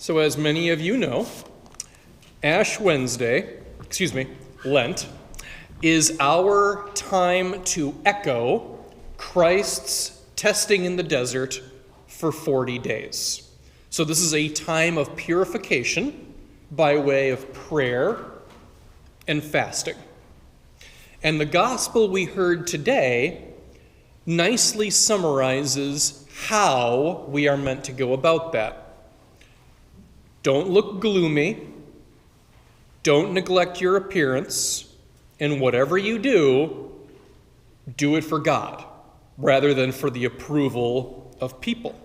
So as many of you know, Lent, is our time to echo Christ's testing in the desert for 40 days. So this is a time of purification by way of prayer and fasting. And the gospel we heard today nicely summarizes how we are meant to go about that. Don't look gloomy. Don't neglect your appearance. And whatever you do, do it for God rather than for the approval of people.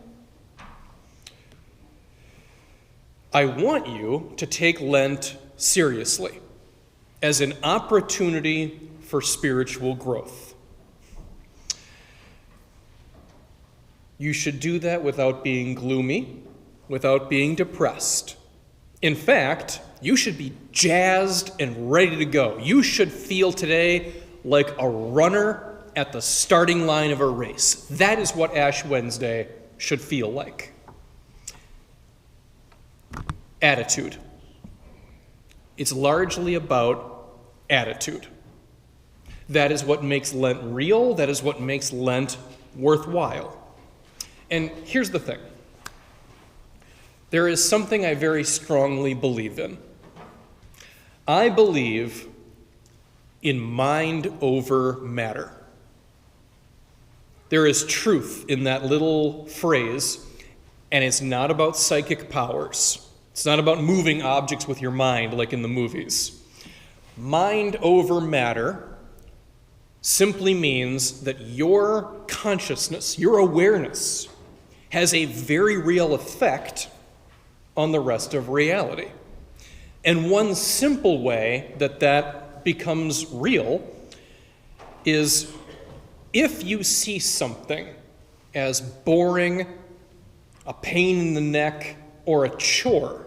I want you to take Lent seriously as an opportunity for spiritual growth. You should do that without being gloomy, without being depressed. In fact, you should be jazzed and ready to go. You should feel today like a runner at the starting line of a race. That is what Ash Wednesday should feel like. Attitude. It's largely about attitude. That is what makes Lent real. That is what makes Lent worthwhile. And here's the thing. There is something I very strongly believe in. I believe in mind over matter. There is truth in that little phrase, and it's not about psychic powers. It's not about moving objects with your mind like in the movies. Mind over matter simply means that your consciousness, your awareness, has a very real effect on the rest of reality. And one simple way that becomes real is if you see something as boring, a pain in the neck, or a chore,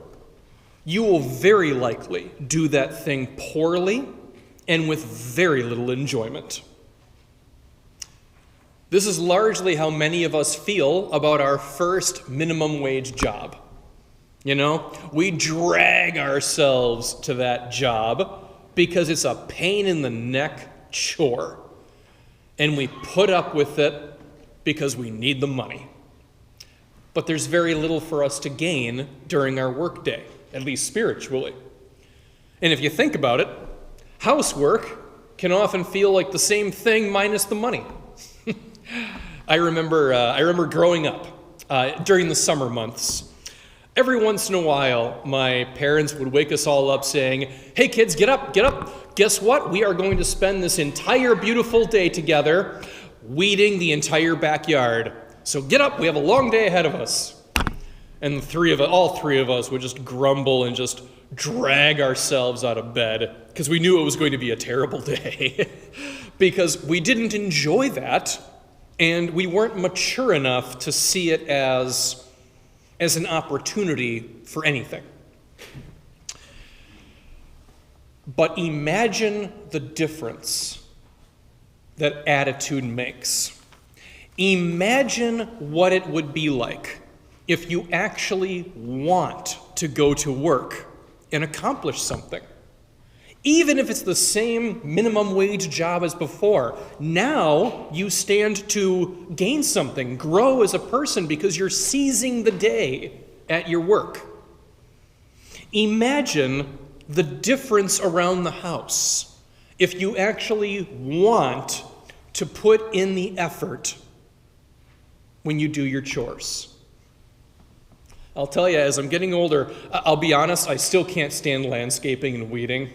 you will very likely do that thing poorly and with very little enjoyment. This is largely how many of us feel about our first minimum wage job. You know, we drag ourselves to that job because it's a pain in the neck chore. And we put up with it because we need the money. But there's very little for us to gain during our workday, at least spiritually. And if you think about it, housework can often feel like the same thing minus the money. I remember growing up during the summer months. Every once in a while, my parents would wake us all up saying, "Hey kids, get up, get up. Guess what? We are going to spend this entire beautiful day together weeding the entire backyard. So get up, we have a long day ahead of us." And all three of us would just grumble and just drag ourselves out of bed because we knew it was going to be a terrible day because we didn't enjoy that and we weren't mature enough to see it as an opportunity for anything. But imagine the difference that attitude makes. Imagine what it would be like if you actually want to go to work and accomplish something. Even if it's the same minimum wage job as before, now you stand to gain something, grow as a person because you're seizing the day at your work. Imagine the difference around the house if you actually want to put in the effort when you do your chores. I'll tell you, as I'm getting older, I'll be honest, I still can't stand landscaping and weeding.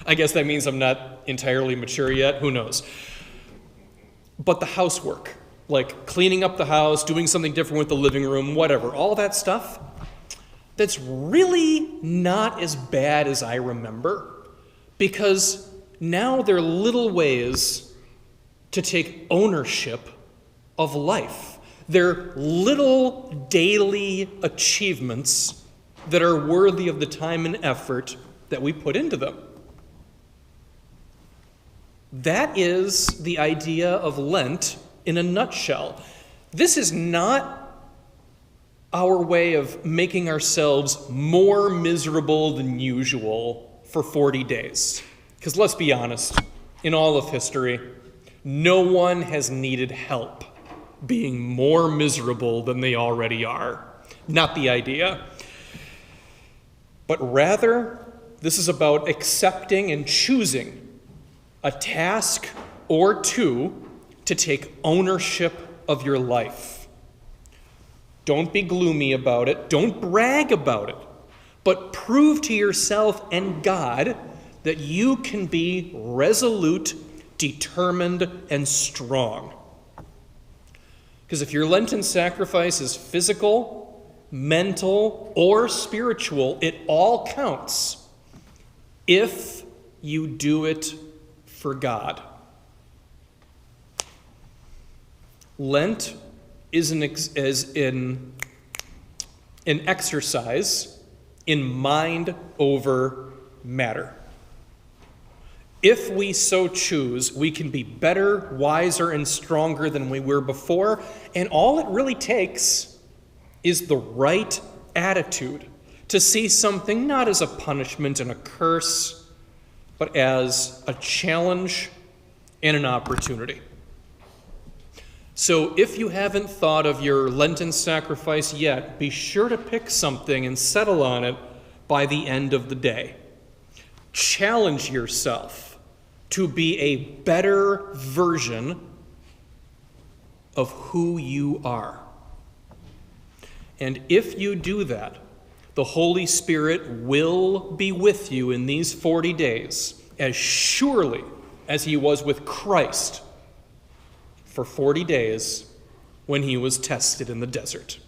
I guess that means I'm not entirely mature yet, who knows. But the housework, like cleaning up the house, doing something different with the living room, whatever, all that stuff, that's really not as bad as I remember, because now there are little ways to take ownership of life. They're little daily achievements that are worthy of the time and effort that we put into them. That is the idea of Lent in a nutshell. This is not our way of making ourselves more miserable than usual for 40 days. Because let's be honest, in all of history, no one has needed help being more miserable than they already are. Not the idea. But rather, this is about accepting and choosing a task or two to take ownership of your life. Don't be gloomy about it. Don't brag about it. But prove to yourself and God that you can be resolute, determined, and strong. Because if your Lenten sacrifice is physical, mental, or spiritual, it all counts if you do it for God. Lent is an exercise in mind over matter. If we so choose, we can be better, wiser, and stronger than we were before, and all it really takes is the right attitude to see something not as a punishment and a curse, but as a challenge and an opportunity. So if you haven't thought of your Lenten sacrifice yet, be sure to pick something and settle on it by the end of the day. Challenge yourself to be a better version of who you are. And if you do that, the Holy Spirit will be with you in these 40 days, as surely as he was with Christ for 40 days when he was tested in the desert.